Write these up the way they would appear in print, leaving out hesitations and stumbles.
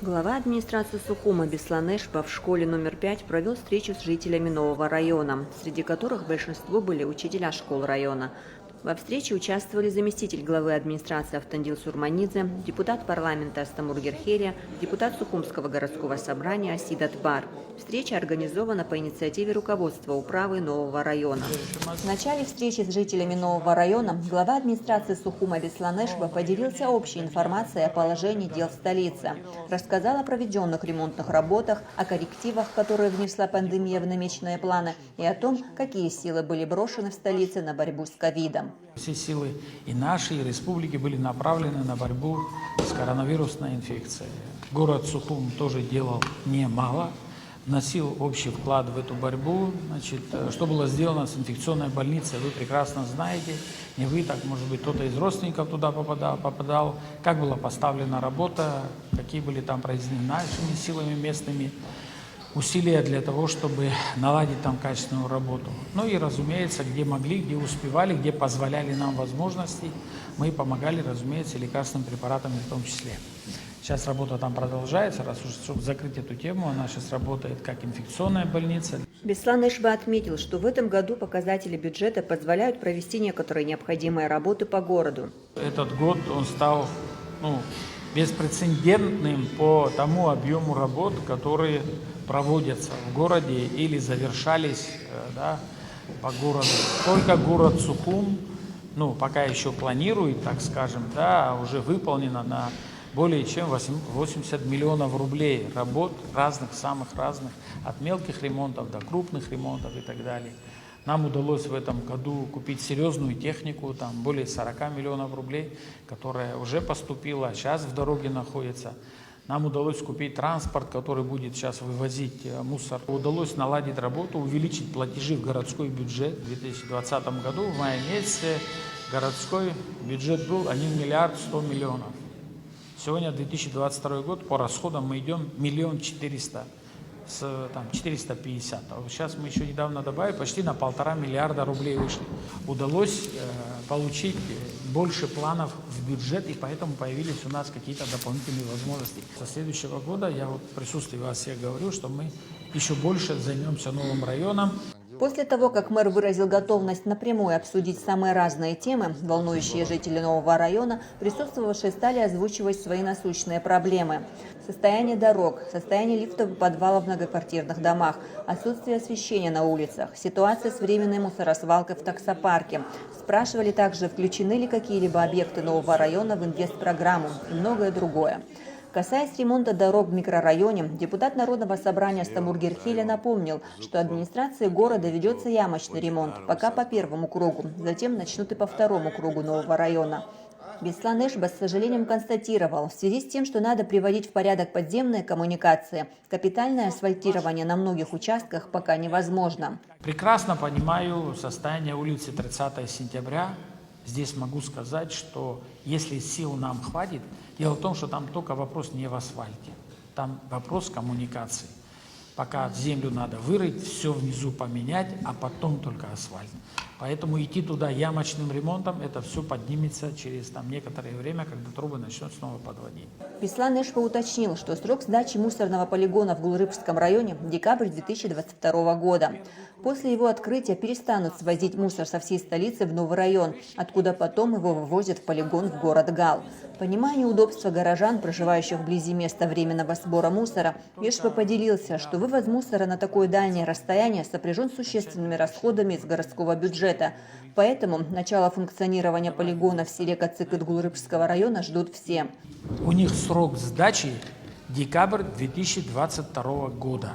Глава администрации Сухума Беслан Эшба в школе номер 5 провел встречу с жителями нового района, среди которых большинство были учителя школ района. Во встрече участвовали заместитель главы администрации Автандил Сурманидзе, депутат парламента Астамур Герхерия, депутат Сухумского городского собрания Асидат Бар. Встреча организована по инициативе руководства управы нового района. В начале встречи с жителями нового района глава администрации Сухума Беслан Эшба поделился общей информацией о положении дел в столице, рассказал о проведенных ремонтных работах, о коррективах, которые внесла пандемия в намеченные планы, и о том, какие силы были брошены в столице на борьбу с ковидом. Все силы и наши, и республики были направлены на борьбу с коронавирусной инфекцией. Город Сухум тоже делал немало, вносил общий вклад в эту борьбу. Значит, что было сделано с инфекционной больницей, вы прекрасно знаете. Не вы, так может быть кто-то из родственников туда попадал. Как была поставлена работа, какие были там произведены нашими силами местными усилия для того, чтобы наладить там качественную работу. Ну и, разумеется, где могли, где успевали, где позволяли нам возможности, мы помогали, разумеется, лекарственными препаратами в том числе. Сейчас работа там продолжается, раз уж чтобы закрыть эту тему, она сейчас работает как инфекционная больница. Беслан Эшба отметил, что в этом году показатели бюджета позволяют провести некоторые необходимые работы по городу. Этот год он стал беспрецедентным по тому объему работ, которые проводятся в городе или завершались по городу. Только город Сухум, пока еще планирует, так скажем, уже выполнено на более чем 80 миллионов рублей работ разных, самых разных, от мелких ремонтов до крупных ремонтов и так далее. Нам удалось в этом году купить серьезную технику, там более 40 миллионов рублей, которая уже поступила, сейчас в дороге находится. Нам удалось купить транспорт, который будет сейчас вывозить мусор. Удалось наладить работу, увеличить платежи в городской бюджет. В 2020 году, в мае месяце, городской бюджет был 1 миллиард 100 миллионов. Сегодня 2022 год, по расходам мы идем 1 400 450. А вот сейчас мы еще недавно добавили, почти на 1,5 миллиарда рублей вышли. Удалось получить больше планов в бюджет, и поэтому появились у нас какие-то дополнительные возможности. Со следующего года, я в присутствии вас всех говорю, что мы еще больше займемся новым районом. После того, как мэр выразил готовность напрямую обсудить самые разные темы, волнующие жителей нового района, присутствовавшие стали озвучивать свои насущные проблемы. Состояние дорог, состояние лифтов и подвалов в многоквартирных домах, отсутствие освещения на улицах, ситуация с временной мусоросвалкой в таксопарке. Спрашивали также, включены ли какие-либо объекты нового района в инвестпрограмму и многое другое. Касаясь ремонта дорог в микрорайоне, депутат Народного собрания Астамур Герхерия напомнил, что администрации города ведется ямочный ремонт, пока по первому кругу, затем начнут и по второму кругу нового района. Беслан Эшба с сожалением констатировал, в связи с тем, что надо приводить в порядок подземные коммуникации, капитальное асфальтирование на многих участках пока невозможно. Прекрасно понимаю состояние улицы 30 сентября. Здесь могу сказать, что если сил нам хватит, дело в том, что там только вопрос не в асфальте, там вопрос коммуникации. Пока землю надо вырыть, все внизу поменять, а потом только асфальт. Поэтому идти туда ямочным ремонтом, это все поднимется через некоторое время, когда трубы начнут снова подводить. Беслан Эшба уточнил, что срок сдачи мусорного полигона в Гулрыбском районе – декабрь 2022 года. После его открытия перестанут свозить мусор со всей столицы в новый район, откуда потом его вывозят в полигон в город Гал. Понимая неудобства горожан, проживающих вблизи места временного сбора мусора, Эшба поделился, что вывоз мусора на такое дальнее расстояние сопряжен с существенными расходами из городского бюджета. Поэтому начало функционирования полигона в селе Кацыкыт Гулрыбского района ждут все. У них срок сдачи декабрь 2022 года.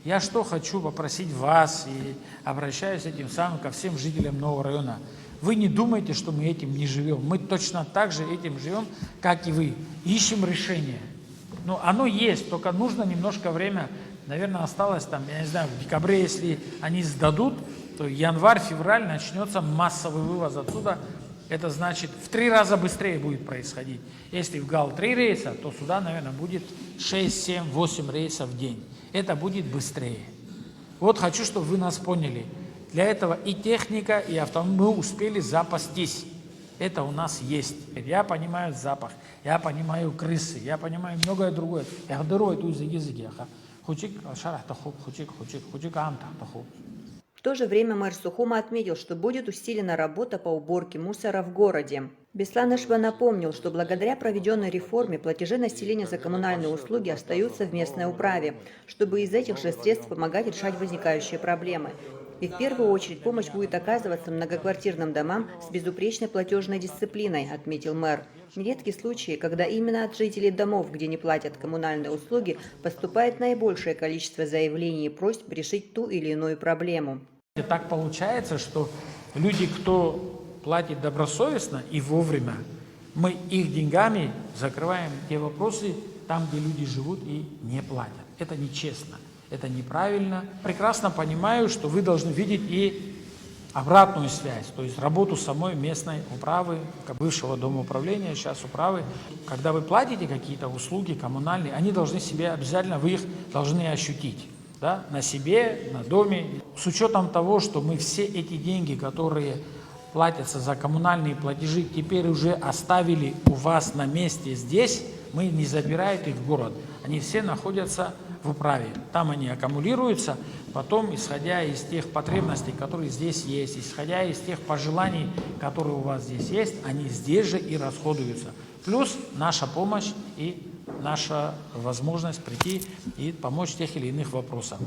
Я что хочу попросить вас и обращаюсь этим самым ко всем жителям нового района. Вы не думайте, что мы этим не живем. Мы точно так же этим живем, как и вы. Ищем решение. Оно есть, только нужно немножко время. Наверное, осталось я не знаю, в декабре, если они сдадут, то январь-февраль начнется массовый вывоз отсюда. Это значит, в 3 раза быстрее будет происходить. Если в Гал 3 рейса, то сюда, наверное, будет 6, 7, 8 рейсов в день. Это будет быстрее. Вот хочу, чтобы вы нас поняли. Для этого и техника, и автомобиль мы успели запастись. Это у нас есть. Я понимаю запах, я понимаю крысы, я понимаю многое другое. Я говорю, это языки. Хучик, шарах тахуб, хучик, амтах тахуб. В то же время мэр Сухума отметил, что будет усилена работа по уборке мусора в городе. Беслан Эшба напомнил, что благодаря проведенной реформе платежи населения за коммунальные услуги остаются в местной управе, чтобы из этих же средств помогать решать возникающие проблемы. И в первую очередь помощь будет оказываться многоквартирным домам с безупречной платежной дисциплиной, отметил мэр. Нередки случаи, когда именно от жителей домов, где не платят коммунальные услуги, поступает наибольшее количество заявлений и просьб решить ту или иную проблему. И так получается, что люди, кто платит добросовестно и вовремя, мы их деньгами закрываем те вопросы там, где люди живут и не платят. Это нечестно, это неправильно. Прекрасно понимаю, что вы должны видеть и обратную связь, то есть работу самой местной управы, бывшего дома управления, сейчас управы. Когда вы платите какие-то услуги коммунальные, они должны себе обязательно, вы их должны ощутить. Да, на себе, на доме. С учетом того, что мы все эти деньги, которые платятся за коммунальные платежи, теперь уже оставили у вас на месте здесь, мы не забираем их в город. Они все находятся в управе. Там они аккумулируются, потом, исходя из тех потребностей, которые здесь есть, исходя из тех пожеланий, которые у вас здесь есть, они здесь же и расходуются. Плюс наша помощь и наша возможность прийти и помочь в тех или иных вопросах.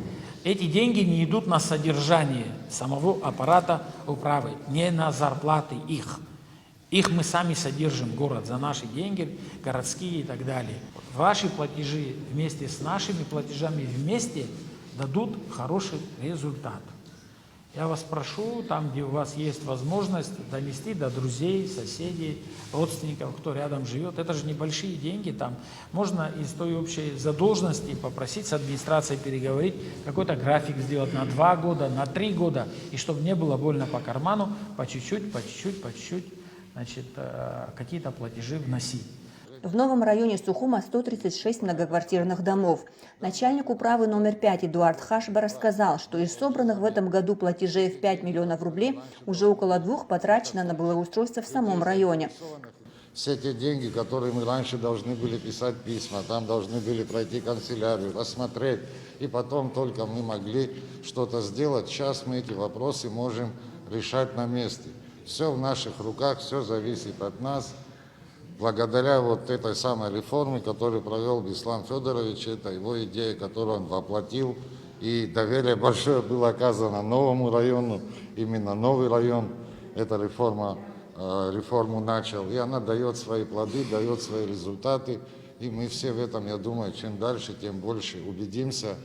Эти деньги не идут на содержание самого аппарата управы, не на зарплаты их. Их мы сами содержим, город, за наши деньги, городские и так далее. Ваши платежи вместе с нашими платежами вместе дадут хороший результат. Я вас прошу, там, где у вас есть возможность, донести до друзей, соседей, родственников, кто рядом живет. Это же небольшие деньги, там можно из той общей задолженности попросить с администрацией переговорить, какой-то график сделать на 2 года, на 3 года, и чтобы не было больно по карману, по чуть-чуть, значит, какие-то платежи вносить. В новом районе Сухума 136 многоквартирных домов. Начальник управы номер 5 Эдуард Хашба рассказал, что из собранных в этом году платежей в 5 миллионов рублей уже около 2 потрачено на благоустройство в самом районе. Все те деньги, которые мы раньше должны были писать письма, там должны были пройти канцелярию, рассмотреть, и потом только мы могли что-то сделать. Сейчас мы эти вопросы можем решать на месте. Все в наших руках, все зависит от нас. Благодаря вот этой самой реформе, которую провел Беслан Федорович, это его идея, которую он воплотил, и доверие большое было оказано новому району, именно новый район эта реформу начал, и она дает свои плоды, дает свои результаты, и мы все в этом, я думаю, чем дальше, тем больше убедимся.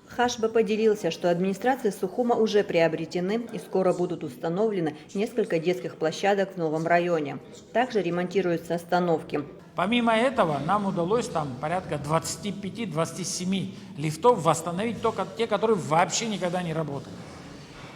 Хашба поделился, что администрации Сухума уже приобретены и скоро будут установлены несколько детских площадок в новом районе. Также ремонтируются остановки. Помимо этого, нам удалось там порядка 25-27 лифтов восстановить, только те, которые вообще никогда не работали.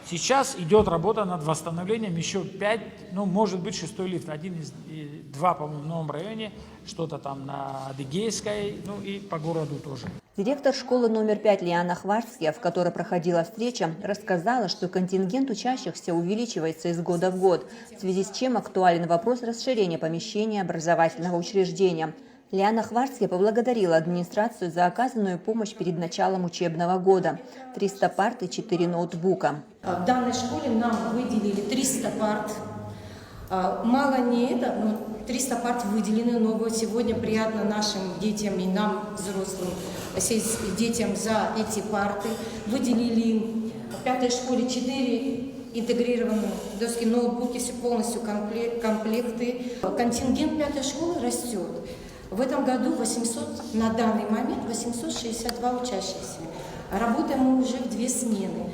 Сейчас идет работа над восстановлением еще 5, ну, может быть, 6-й лифт. 2, по-моему, в новом районе, что-то там на Адыгейской, ну и по городу тоже. Директор школы номер 5 Лиана Хварския, в которой проходила встреча, рассказала, что контингент учащихся увеличивается из года в год, в связи с чем актуален вопрос расширения помещения образовательного учреждения. Лиана Хварская поблагодарила администрацию за оказанную помощь перед началом учебного года. 300 парт и 4 ноутбука. В данной школе нам выделили 300 парт. Мало не это, но 300 парт выделены, но вот сегодня приятно нашим детям и нам, взрослым, детям за эти парты. Выделили в 5-й школе 4 интегрированные доски, ноутбуки, все полностью комплекты. Контингент 5-й школы растет. В этом году на данный момент 862 учащихся. Работаем мы уже в 2 смены.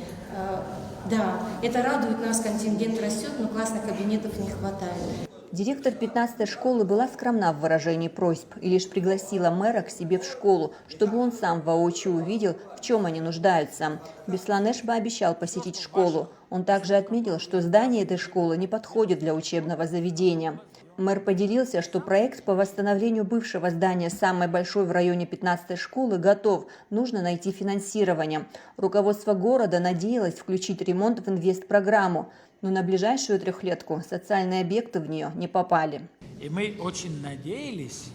Да, это радует нас, контингент растет, но классных кабинетов не хватает. Директор 15-й школы была скромна в выражении просьб и лишь пригласила мэра к себе в школу, чтобы он сам воочию увидел, в чем они нуждаются. Беслан Эшба обещал посетить школу. Он также отметил, что здание этой школы не подходит для учебного заведения. Мэр поделился, что проект по восстановлению бывшего здания самой большой в районе 15-й школы готов, нужно найти финансирование. Руководство города надеялось включить ремонт в инвестпрограмму. Но на ближайшую трехлетку социальные объекты в нее не попали. И мы очень надеялись,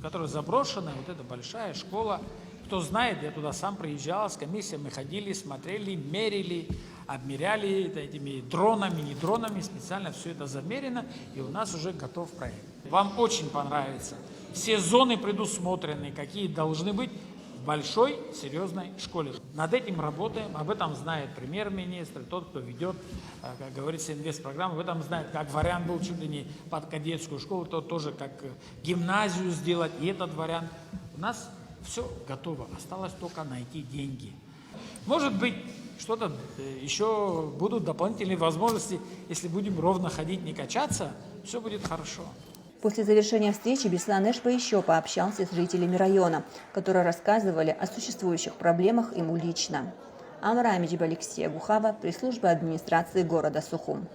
которая заброшенная, вот эта большая школа. Кто знает, я туда сам приезжал с комиссией, мы ходили, смотрели, мерили, обмеряли этими дронами, не дронами, специально все это замерено, и у нас уже готов проект. Вам очень понравится. Все зоны предусмотрены, какие должны быть в большой, серьезной школе. Над этим работаем, об этом знает премьер-министр, тот, кто ведет, как говорится, инвестпрограмму, об этом знает, как вариант был чуть ли не под кадетскую школу, то тоже как гимназию сделать, и этот вариант. У нас все готово, осталось только найти деньги. Может быть, что-то еще будут дополнительные возможности, если будем ровно ходить, не качаться, все будет хорошо. После завершения встречи Беслан Эшпа еще пообщался с жителями района, которые рассказывали о существующих проблемах ему лично. Амра Амиджиба, Алексея Гухава, пресс-служба администрации города Сухум.